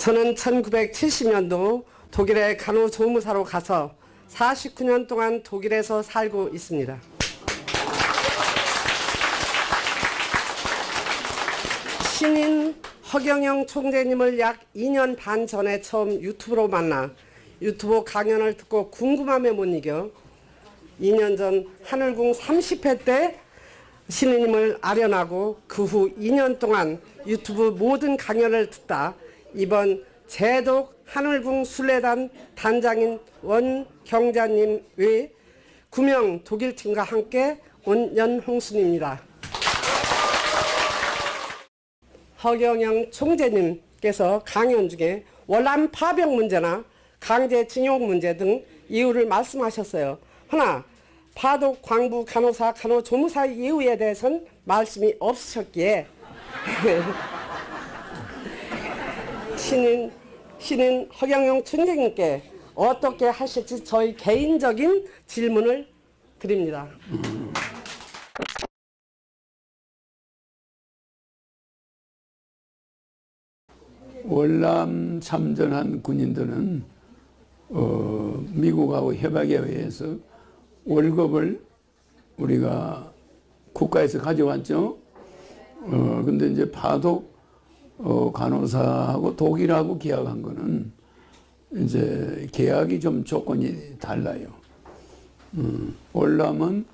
저는 1970년도 독일에 간호조무사로 가서 49년 동안 독일에서 살고 있습니다. 신인 허경영 총재님을 약 2년 반 전에 처음 유튜브로 만나 유튜브 강연을 듣고 궁금함에 못 이겨 2년 전 하늘궁 30회 때 신인님을 아련하고 그 후 2년 동안 유튜브 모든 강연을 듣다 이번 제독 하늘궁 순례단 단장인 원경자님 외 9명 독일팀과 함께 온 연홍순입니다. 허경영 총재님께서 강연 중에 월남 파병 문제나 강제징용 문제 등 이유를 말씀하셨어요. 허나 파독, 광부, 간호사, 간호조무사 이유에 대해서는 말씀이 없으셨기에 신인 허경영 총재님께 어떻게 하실지 저희 개인적인 질문을 드립니다. 월남 참전한 군인들은 미국하고 협약에 의해서 월급을 우리가 국가에서 가져왔죠. 근데 이제 파독 간호사하고 독일하고 계약한 거는 이제 계약이 좀 조건이 달라요. 월남은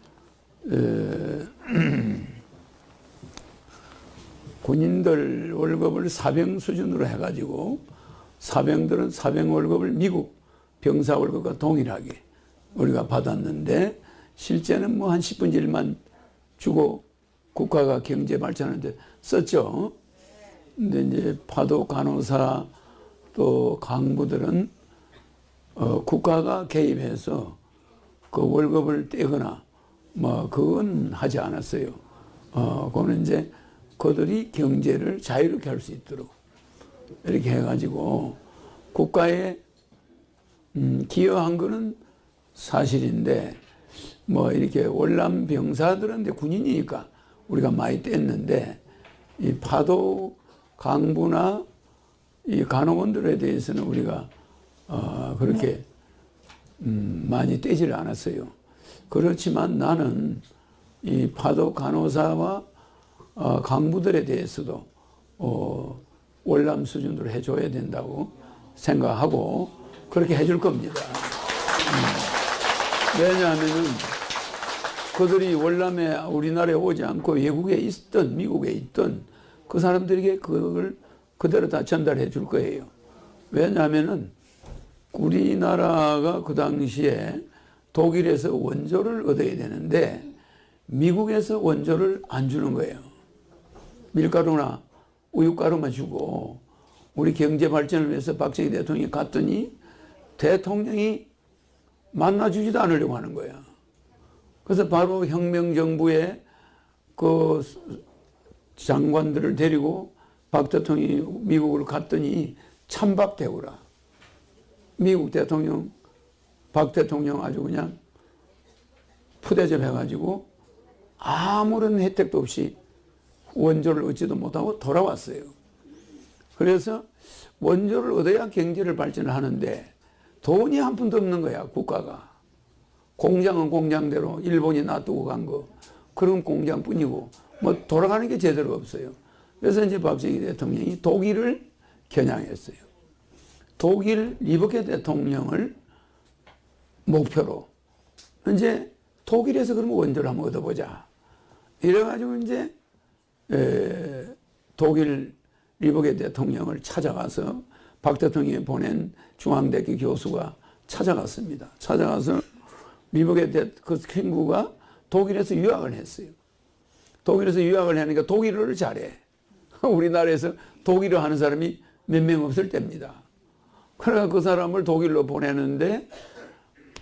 군인들 월급을 사병 수준으로 해가지고 사병들은 사병 월급을 미국 병사 월급과 동일하게 우리가 받았는데 실제는 뭐 한 10분의 1만 주고 국가가 경제 발전하는데 썼죠. 근데 이제 파독 간호사 또 강부들은 국가가 개입해서 그 월급을 떼거나 뭐 그건 하지 않았어요. 그거는 이제 그들이 경제를 자유롭게 할 수 있도록 이렇게 해가지고 국가에 기여한 거는 사실인데 뭐 이렇게 월남 병사들은 이제 군인이니까 우리가 많이 뗐는데 이 파독 강부나 이 간호원들에 대해서는 우리가 그렇게 많이 떼지를 않았어요. 그렇지만 나는 이 파독 간호사와 강부들에 대해서도 월남 수준으로 해줘야 된다고 생각하고 그렇게 해줄 겁니다. 왜냐하면은 그들이 월남에 우리나라에 오지 않고 외국에 있던 미국에 있던 그 사람들에게 그걸 그대로 다 전달해 줄 거예요. 왜냐하면은 우리나라가 그 당시에 독일에서 원조를 얻어야 되는데 미국에서 원조를 안 주는 거예요. 밀가루나 우유가루만 주고 우리 경제 발전을 위해서 박정희 대통령이 갔더니 대통령이 만나주지도 않으려고 하는 거야. 그래서 바로 혁명정부의 그 장관들을 데리고 박 대통령이 미국으로 갔더니 찬밥대우라. 미국 대통령, 박 대통령 아주 그냥 푸대접 해가지고 아무런 혜택도 없이 원조를 얻지도 못하고 돌아왔어요. 그래서 원조를 얻어야 경제를 발전을 하는데 돈이 한 푼도 없는 거야, 국가가. 공장은 공장대로 일본이 놔두고 간 거, 그런 공장뿐이고 뭐 돌아가는 게 제대로 없어요. 그래서 이제 박정희 대통령이 독일을 겨냥했어요. 독일 리버케 대통령을 목표로 이제 독일에서 그러면 원조를 한번 얻어보자. 이래가지고 이제 독일 리버케 대통령을 찾아가서 박 대통령이 보낸 중앙대학교 교수가 찾아갔습니다. 찾아가서 리버케 그 친구가 독일에서 유학을 했어요. 독일에서 유학을 하니까 독일어를 잘해. 우리나라에서 독일어 하는 사람이 몇 명 없을 때입니다. 그래서 그 사람을 독일로 보내는데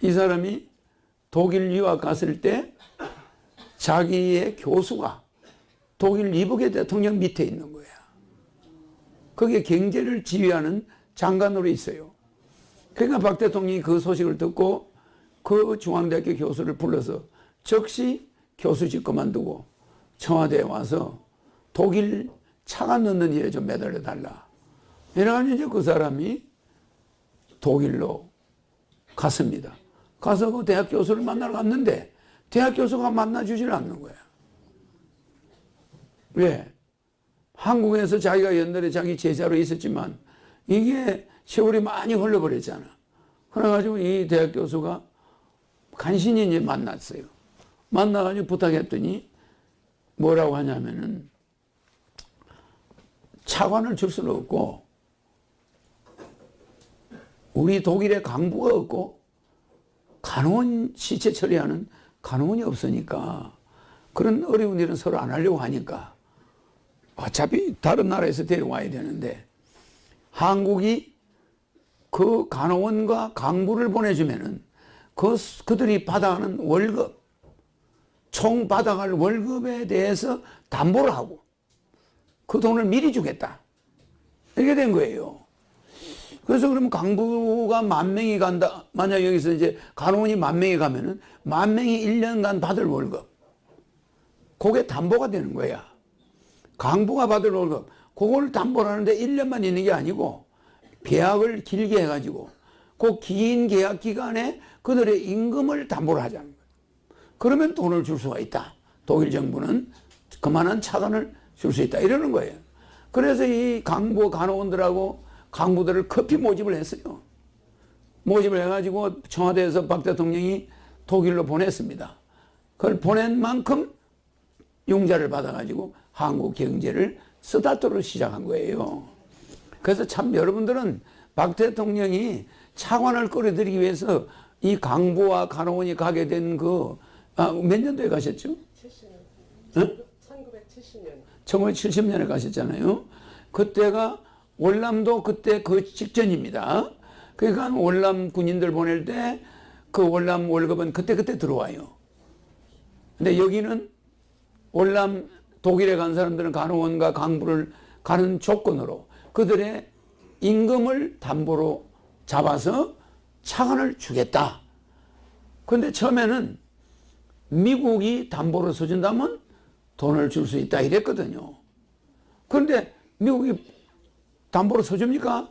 이 사람이 독일 유학 갔을 때 자기의 교수가 독일 리버케 대통령 밑에 있는 거야. 거기에 경제를 지휘하는 장관으로 있어요. 그러니까 박 대통령이 그 소식을 듣고 그 중앙대학교 교수를 불러서 즉시 교수직 그만두고 청와대에 와서 독일 차가 넣는 일에 좀 매달려 달라. 이래가지고 이제 그 사람이 독일로 갔습니다. 가서 그 대학 교수를 만나러 갔는데 대학 교수가 만나주질 않는 거야. 왜? 한국에서 자기가 옛날에 자기 제자로 있었지만 이게 세월이 많이 흘러버렸잖아. 그래가지고 이 대학 교수가 간신히 이제 만났어요. 만나가지고 부탁했더니 뭐라고 하냐면은 차관을 줄 수는 없고 우리 독일에 강부가 없고 간호원 시체 처리하는 간호원이 없으니까 그런 어려운 일은 서로 안 하려고 하니까 어차피 다른 나라에서 데려와야 되는데 한국이 그 간호원과 강부를 보내주면은 그들이 받아가는 월급, 총 받아갈 월급에 대해서 담보를 하고 그 돈을 미리 주겠다. 이렇게 된 거예요. 그래서 그러면 강부가 10,000명이 간다. 만약 여기서 이제 간호원이 10,000명이 가면은 10,000명이 1년간 받을 월급. 그게 담보가 되는 거야. 강부가 받을 월급. 그걸 담보를 하는데 1년만 있는 게 아니고 계약을 길게 해가지고 그 긴 계약 기간에 그들의 임금을 담보를 하자는 거예요. 그러면 돈을 줄 수가 있다. 독일 정부는 그만한 차관을 줄 수 있다. 이러는 거예요. 그래서 이 강부 간호원들하고 강부들을 급히 모집을 했어요. 모집을 해가지고 청와대에서 박 대통령이 독일로 보냈습니다. 그걸 보낸 만큼 융자를 받아가지고 한국 경제를 스타트로 시작한 거예요. 그래서 참 여러분들은 박 대통령이 차관을 끌어들이기 위해서 이 강부와 간호원이 가게 된 몇 년도에 가셨죠? 70년. 응? 1970년. 1970년에 가셨잖아요. 그때가 월남도 그때 그 직전입니다. 그러니까 월남 군인들 보낼 때 그 월남 월급은 그때 들어와요. 근데 여기는 월남 독일에 간 사람들은 간호원과 강부를 가는 조건으로 그들의 임금을 담보로 잡아서 차관을 주겠다. 그런데 처음에는 미국이 담보로 써준다면 돈을 줄 수 있다 이랬거든요. 그런데 미국이 담보로 써줍니까?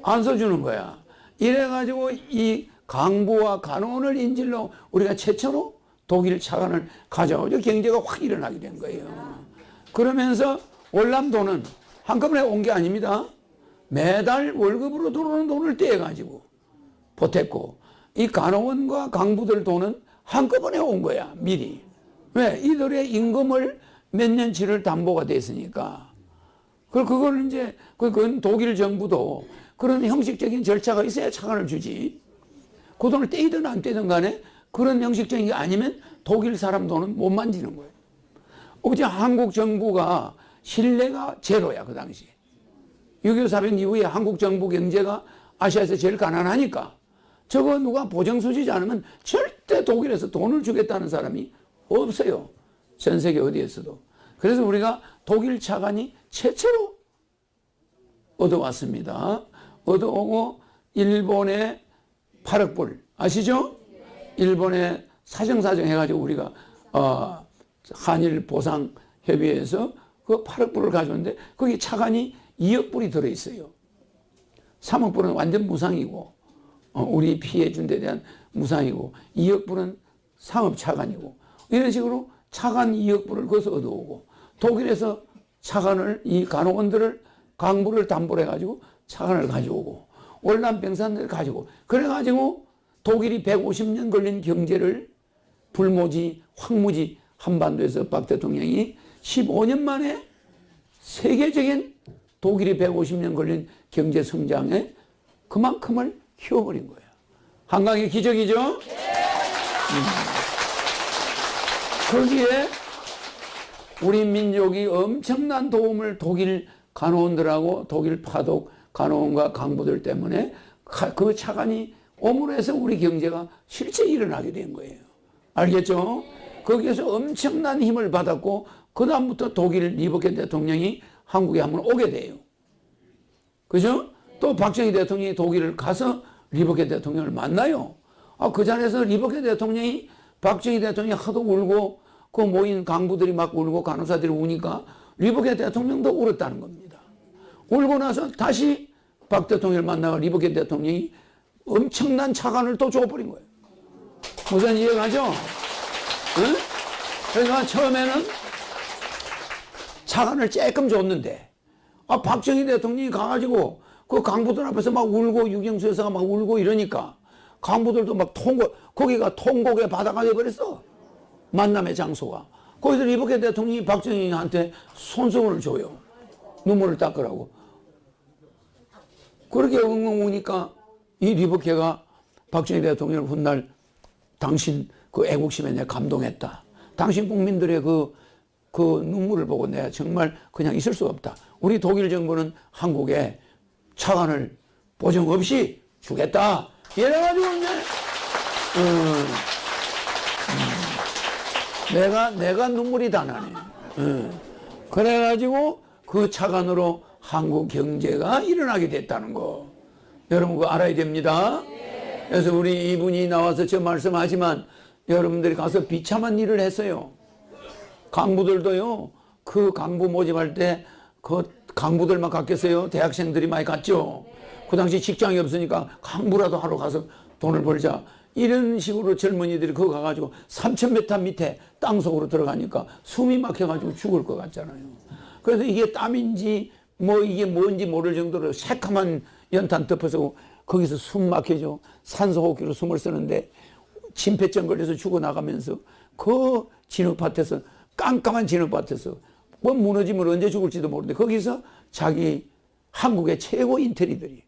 안 써주는 거야. 이래가지고 이 강부와 간호원을 인질로 우리가 최초로 독일 차관을 가져오죠. 경제가 확 일어나게 된 거예요. 그러면서 월남도는 한꺼번에 온 게 아닙니다. 매달 월급으로 들어오는 돈을 떼어가지고 보탰고 이 간호원과 강부들 돈은 한꺼번에 온 거야. 미리. 왜? 이들의 임금을 몇 년치를 담보가 됐으니까. 그걸 이제 그건 독일 정부도 그런 형식적인 절차가 있어야 차관을 주지. 그 돈을 떼이든 안 떼이든 간에 그런 형식적인 게 아니면 독일 사람 돈은 못 만지는 거예요. 어제 한국 정부가 신뢰가 제로야, 그 당시. 6.25 사변 이후에 한국 정부 경제가 아시아에서 제일 가난하니까 저거 누가 보정수지지 않으면 절대 독일에서 돈을 주겠다는 사람이 없어요. 전 세계 어디에서도. 그래서 우리가 독일 차관이 최초로 얻어왔습니다. 얻어오고 일본에 8억 불 아시죠? 일본에 사정사정 해가지고 우리가 한일 보상 협의회에서 그 8억 불을 가져왔는데 거기 차관이 2억 불이 들어있어요. 3억 불은 완전 무상이고 우리 피해 준 데 대한 무상이고 2억 불은 상업 차관이고 이런 식으로 차관 2억 불을 거기서 얻어오고 독일에서 차관을 이 간호원들을 강부를 담보로 해가지고 차관을 가져오고 월남 병사들을 가지고 그래가지고 독일이 150년 걸린 경제를 불모지 황무지 한반도에서 박 대통령이 15년 만에 세계적인 독일이 150년 걸린 경제 성장에 그만큼을 키워버린 거예요. 한강의 기적이죠? 거기에 우리 민족이 엄청난 도움을 독일 간호원들하고 독일 파독 간호원과 강부들 때문에 그 차관이 옴으로 해서 우리 경제가 실제 일어나게 된 거예요. 알겠죠? 거기에서 엄청난 힘을 받았고 그 다음부터 독일 리버케 대통령이 한국에 한번 오게 돼요. 그죠? 또 박정희 대통령이 독일을 가서 리버케 대통령을 만나요. 그 자리에서 리버케 대통령이 박정희 대통령이 하도 울고 그 모인 강부들이 막 울고 간호사들이 우니까 리버케 대통령도 울었다는 겁니다. 울고 나서 다시 박 대통령을 만나고 리버게 대통령이 엄청난 차관을 또 줘버린 거예요. 무슨 이해가죠? 응? 그러니까 처음에는 차관을 조금 줬는데 박정희 대통령이 가가지고 그 강부들 앞에서 막 울고 유경수 여사가 막 울고 이러니까 강부들도 막 거기가 통곡의 바다가 돼버렸어. 만남의 장소가. 거기서 리버게 대통령이 박정희한테 손수건을 줘요. 눈물을 닦으라고. 그렇게 엉엉 우니까 이 리버게가 박정희 대통령을 훗날 당신 그 애국심에 내가 감동했다. 당신 국민들의 그 눈물을 보고 내가 정말 그냥 있을 수 없다. 우리 독일 정부는 한국에 차관을 보증 없이 주겠다. 이래가지고 이제 내가 눈물이 다 나네. 그래가지고 그 차관으로 한국 경제가 일어나게 됐다는 거. 여러분 그거 알아야 됩니다. 그래서 우리 이분이 나와서 저 말씀하지만 여러분들이 가서 비참한 일을 했어요. 강부들도요. 그 강부 모집할 때 그 강부들만 갔겠어요? 대학생들이 많이 갔죠. 그 당시 직장이 없으니까 강부라도 하러 가서 돈을 벌자. 이런 식으로 젊은이들이 그거 가가지고 3,000m 밑에 땅속으로 들어가니까 숨이 막혀가지고 죽을 것 같잖아요. 그래서 이게 땀인지 뭐 이게 뭔지 모를 정도로 새카만 연탄 덮어서 거기서 숨 막혀죠. 산소호흡기로 숨을 쓰는데 심폐증 걸려서 죽어나가면서 그 진흙밭에서 깜깜한 진흙밭에서 뭐 무너지면 언제 죽을지도 모르는데 거기서 자기 한국의 최고 인텔리들이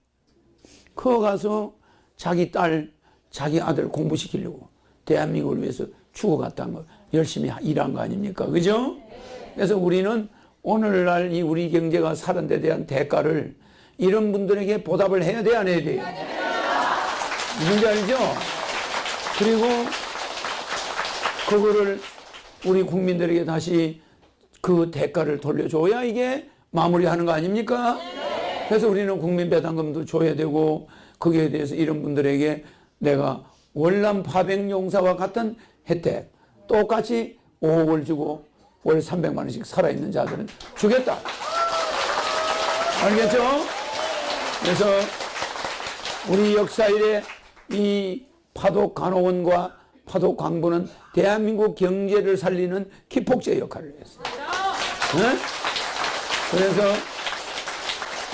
거 가서 자기 딸 자기 아들 공부시키려고 대한민국을 위해서 죽어갔다는 거 열심히 일한 거 아닙니까? 그죠? 그래서 우리는 오늘날 이 우리 경제가 살은 데 대한 대가를 이런 분들에게 보답을 해야 돼, 안 해야 돼요? 뭔지 알죠? 그리고 그거를 우리 국민들에게 다시 그 대가를 돌려줘야 이게 마무리하는 거 아닙니까? 그래서 우리는 국민배당금도 줘야 되고 거기에 대해서 이런 분들에게 내가 월남 파병용사와 같은 혜택 똑같이 5억을 주고 월 300만 원씩 살아있는 자들은 주겠다. 알겠죠? 그래서 우리 역사 이래 이 파독 간호원과 파독 강부는 대한민국 경제를 살리는 기폭제 역할을 했어요. 네? 그래서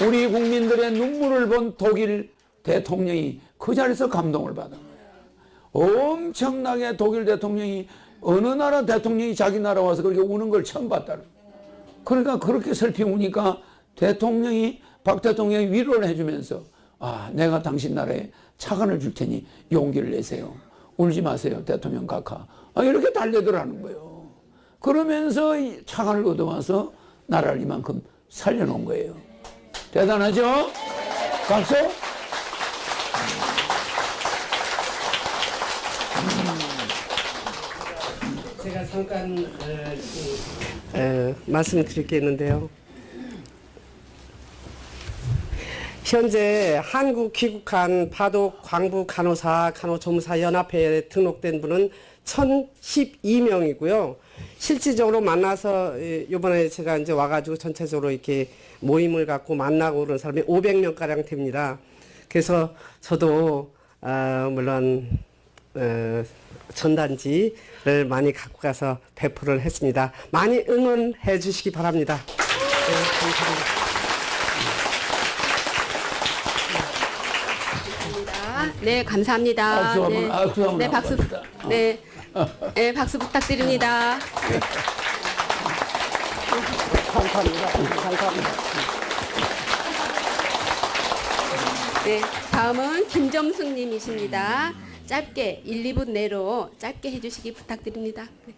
우리 국민들의 눈물을 본 독일 대통령이 그 자리에서 감동을 받은 거예요. 엄청나게 독일 대통령이 어느 나라 대통령이 자기 나라 와서 그렇게 우는 걸 처음 봤다는 거예요. 그러니까 그렇게 슬피 우니까 대통령이 박 대통령이 위로를 해주면서 내가 당신 나라에 차관을 줄 테니 용기를 내세요. 울지 마세요. 대통령 각하. 이렇게 달래더라는 거예요. 그러면서 이 차관을 얻어와서 나라를 이만큼 살려놓은 거예요. 대단하죠? 박수? 제가 잠깐 말씀드릴 게 있는데요. 현재 한국 귀국한 파독 광부 간호사 간호조무사 연합회에 등록된 분은 1,012명이고요. 실질적으로 만나서 이번에 제가 이제 와가지고 전체적으로 이렇게 모임을 갖고 만나고 그런 사람이 500명 가량 됩니다. 그래서 저도 물론 전단지를 많이 갖고 가서 배포를 했습니다. 많이 응원해 주시기 바랍니다. 네, 감사합니다. 네, 감사합니다. 네, 박수. 네, 네, 박수 부탁드립니다. 감사합니다. 감사합니다. 네, 다음은 김점숙 님이십니다. 짧게 1, 2분 내로 짧게 해주시기 부탁드립니다. 네.